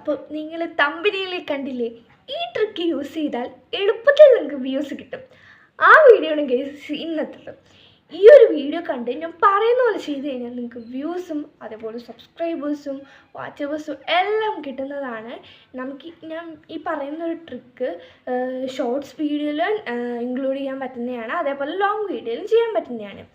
അപ്പോൾ നിങ്ങൾ തമ്പനിയിൽ കണ്ടില്ലേ, ഈ ട്രിക്ക് യൂസ് ചെയ്താൽ എളുപ്പത്തിൽ നിങ്ങൾക്ക് വ്യൂസ് കിട്ടും. ആ വീഡിയോ ആണ് ഗൈസ് ഇന്നത്തേത്. ഈ ഒരു വീഡിയോ കണ്ട് ഞാൻ പറയുന്ന പോലെ ചെയ്ത് കഴിഞ്ഞാൽ നിങ്ങൾക്ക് വ്യൂസും അതേപോലെ സബ്സ്ക്രൈബേഴ്സും വാച്ചവേഴ്സും എല്ലാം കിട്ടുന്നതാണ്. ഞാൻ ഈ പറയുന്ന ഒരു ട്രിക്ക് ഷോർട്സ് വീഡിയോയിൽ ഇൻക്ലൂഡ് ചെയ്യാൻ പറ്റുന്നതാണ്, അതേപോലെ ലോങ് വീഡിയോയിലും ചെയ്യാൻ പറ്റുന്നതാണ്.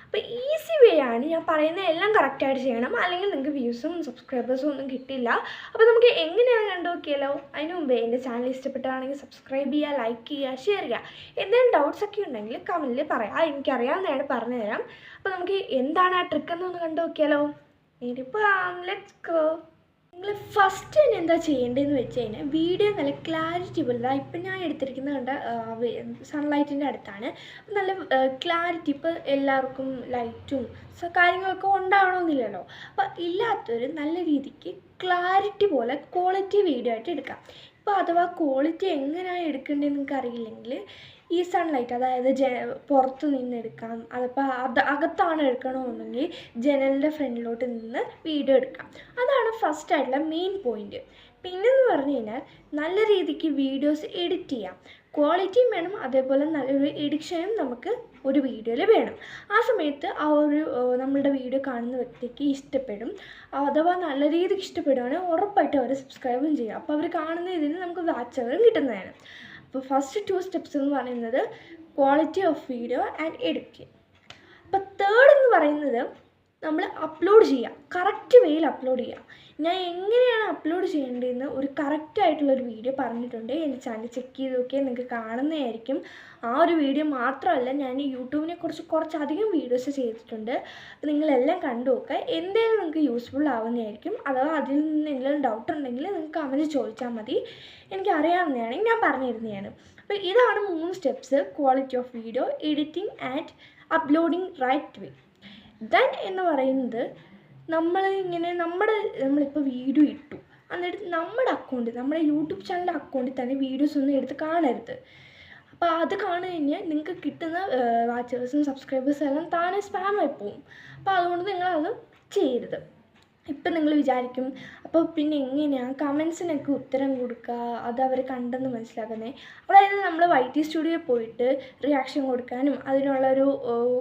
അപ്പോൾ ഈസി വേ ആണ്. ഞാൻ പറയുന്ന എല്ലാം കറക്റ്റായിട്ട് ചെയ്യണം, അല്ലെങ്കിൽ നിങ്ങൾക്ക് വ്യൂസും സബ്സ്ക്രൈബേഴ്സും ഒന്നും കിട്ടില്ല. അപ്പോൾ നമുക്ക് എങ്ങനെയാണ് കണ്ടു നോക്കിയാലോ? അതിന് മുമ്പേ എൻ്റെ ചാനൽ ഇഷ്ടപ്പെട്ടാണെങ്കിൽ സബ്സ്ക്രൈബ് ചെയ്യുക, ലൈക്ക് ചെയ്യുക, ഷെയർ ചെയ്യുക. എന്തെങ്കിലും ഡൗട്ട്സ് ഒക്കെ ഉണ്ടെങ്കിൽ കമൻറ്റിൽ പറയാം, എനിക്കറിയാവുന്നതാണ് പറഞ്ഞുതരാം. അപ്പോൾ നമുക്ക് എന്താണ് ആ ട്രിക്ക് എന്നൊന്ന് കണ്ടു നോക്കിയാലോ? ഇപ്പോൾ ലെറ്റ്സ് ഗോ. നിങ്ങൾ ഫസ്റ്റ് തന്നെ എന്താ ചെയ്യേണ്ടതെന്ന് വെച്ച് കഴിഞ്ഞാൽ വീഡിയോ നല്ല ക്ലാരിറ്റി പോലെ, ഇപ്പം ഞാൻ എടുത്തിരിക്കുന്നത് കണ്ട സൺലൈറ്റിൻ്റെ അടുത്താണ്. അപ്പം നല്ല ക്ലാരിറ്റി, ഇപ്പോൾ എല്ലാവർക്കും ലൈറ്റും കാര്യങ്ങളൊക്കെ ഉണ്ടാവണമെന്നില്ലല്ലോ. അപ്പം ഇല്ലാത്തൊരു നല്ല രീതിക്ക് ക്ലാരിറ്റി പോലെ ക്വാളിറ്റി വീഡിയോ ആയിട്ട് എടുക്കാം. ഇപ്പോൾ അഥവാ ക്വാളിറ്റി എങ്ങനെയാണ് എടുക്കേണ്ടതെന്ന് നിങ്ങൾക്ക് അറിയില്ലെങ്കിൽ ഈ സൺലൈറ്റ്, അതായത് പുറത്ത് നിന്ന് എടുക്കാം. അതിപ്പോൾ അകത്താണ് എടുക്കണമെന്നുണ്ടെങ്കിൽ ജനലിൻ്റെ ഫ്രണ്ടിലോട്ട് നിന്ന് വീഡിയോ എടുക്കാം. അതാണ് ഫസ്റ്റായിട്ടുള്ള മെയിൻ പോയിൻറ്റ്. പിന്നെന്ന് പറഞ്ഞു കഴിഞ്ഞാൽ നല്ല രീതിക്ക് വീഡിയോസ് എഡിറ്റ് ചെയ്യാം. ക്വാളിറ്റിയും വേണം, അതേപോലെ നല്ലൊരു എഡിക്ഷനും നമുക്ക് ഒരു വീഡിയോയിൽ വേണം. ആ സമയത്ത് നമ്മളുടെ വീഡിയോ കാണുന്ന വ്യക്തിക്ക് ഇഷ്ടപ്പെടും. അഥവാ നല്ല രീതിക്ക് ഇഷ്ടപ്പെടുകയാണെങ്കിൽ ഉറപ്പായിട്ടും അവർ സബ്സ്ക്രൈബും ചെയ്യും. അപ്പോൾ അവർ കാണുന്ന ഇതിന് നമുക്ക് വാച്ച് അവറും കിട്ടുന്നതാണ്. അപ്പോൾ ഫസ്റ്റ് 2 സ്റ്റെപ്സ് എന്ന് പറയുന്നത് quality of video and editing. അപ്പോൾ തേർഡ് എന്ന് പറയുന്നത് നമ്മൾ അപ്ലോഡ് ചെയ്യുക, കറക്റ്റ് വേയിൽ അപ്ലോഡ് ചെയ്യുക. ഞാൻ എങ്ങനെയാണ് അപ്ലോഡ് ചെയ്യേണ്ടതെന്ന് ഒരു കറക്റ്റായിട്ടുള്ളൊരു വീഡിയോ പറഞ്ഞിട്ടുണ്ട്. എൻ്റെ ചാനൽ ചെക്ക് ചെയ്ത് നോക്കിയാൽ നിങ്ങൾക്ക് കാണുന്നതായിരിക്കും. ആ ഒരു വീഡിയോ മാത്രമല്ല, ഞാൻ യൂട്യൂബിനെ കുറിച്ച് കുറച്ചധികം വീഡിയോസ് ചെയ്തിട്ടുണ്ട്. അപ്പോൾ നിങ്ങളെല്ലാം കണ്ടു നോക്കുക. എന്തെങ്കിലും നിങ്ങൾക്ക് യൂസ്ഫുൾ ആവുന്നതായിരിക്കും. അഥവാ അതിൽ നിന്ന് എന്തെങ്കിലും ഡൗട്ട് ഉണ്ടെങ്കിൽ നിങ്ങൾക്ക് കമൻറ്റ് ചോദിച്ചാൽ മതി, എനിക്ക് അറിയാവുന്നതാണെങ്കിൽ ഞാൻ പറഞ്ഞു തരുന്നതാണ്. അപ്പോൾ ഇതാണ് 3 steps: quality of video, editing and uploading right way. Then എന്ന് പറയുന്നത് നമ്മളിപ്പോൾ വീഡിയോ ഇട്ടു, എന്നിട്ട് നമ്മുടെ യൂട്യൂബ് ചാനലിൻ്റെ അക്കൗണ്ടിൽ തന്നെ വീഡിയോസ് ഒന്നും എടുത്ത് കാണരുത്. അപ്പോൾ അത് കാണു കഴിഞ്ഞാൽ നിങ്ങൾക്ക് കിട്ടുന്ന വാച്ചേഴ്സും സബ്സ്ക്രൈബേഴ്സും എല്ലാം താനെ സ്പാമായി പോവും. അപ്പോൾ അതുകൊണ്ട് നിങ്ങളത് ചെയ്യരുത്. ഇപ്പം നിങ്ങൾ വിചാരിക്കും, അപ്പോൾ പിന്നെ എങ്ങനെയാണ് കമൻസിനൊക്കെ ഉത്തരം കൊടുക്കുക, അത് അവർ കണ്ടെന്ന് മനസ്സിലാക്കുന്നത്? അതായത് നമ്മൾ YT സ്റ്റുഡിയോയിൽ പോയിട്ട് റിയാക്ഷൻ കൊടുക്കാനും അതിനുള്ളൊരു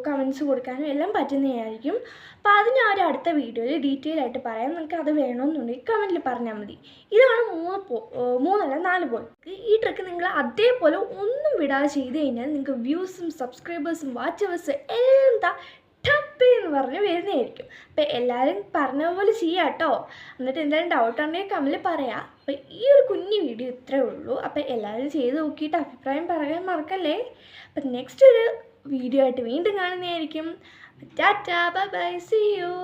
കമൻസ് കൊടുക്കാനും എല്ലാം പറ്റുന്നതായിരിക്കും. അപ്പോൾ അത് ഞാൻ ഒരു അടുത്ത വീഡിയോയിൽ ഡീറ്റെയിൽ ആയിട്ട് പറയാം. നിങ്ങൾക്ക് അത് വേണമെന്നുണ്ടെങ്കിൽ കമൻറ്റിൽ പറഞ്ഞാൽ മതി. ഇതാണ് 4 പോയിന്റ്. ഈ ട്രിക്ക് നിങ്ങൾ അതേപോലെ ഒന്നും വിടാതെ ചെയ്ത് കഴിഞ്ഞാൽ നിങ്ങൾക്ക് വ്യൂസും സബ്സ്ക്രൈബേഴ്സും വാച്ചവേഴ്സും എല്ലാം ടപ്പ് എന്ന് പറഞ്ഞ് വരുന്നതായിരിക്കും. അപ്പോൾ എല്ലാവരും പറഞ്ഞ പോലെ ചെയ്യാം കേട്ടോ. എന്നിട്ട് എന്തെങ്കിലും ഡൗട്ട് ഉണ്ടെങ്കിൽ കമൻറ്റിൽ പറയാം. അപ്പോൾ ഈ ഒരു കുഞ്ഞു വീഡിയോ ഇത്രയേ ഉള്ളൂ. അപ്പോൾ എല്ലാവരും ചെയ്ത് നോക്കിയിട്ട് അഭിപ്രായം പറയാൻ മറക്കല്ലേ. അപ്പം നെക്സ്റ്റ് ഒരു വീഡിയോ ആയിട്ട് വീണ്ടും കാണുന്നതായിരിക്കും. Tata, bye bye, see U.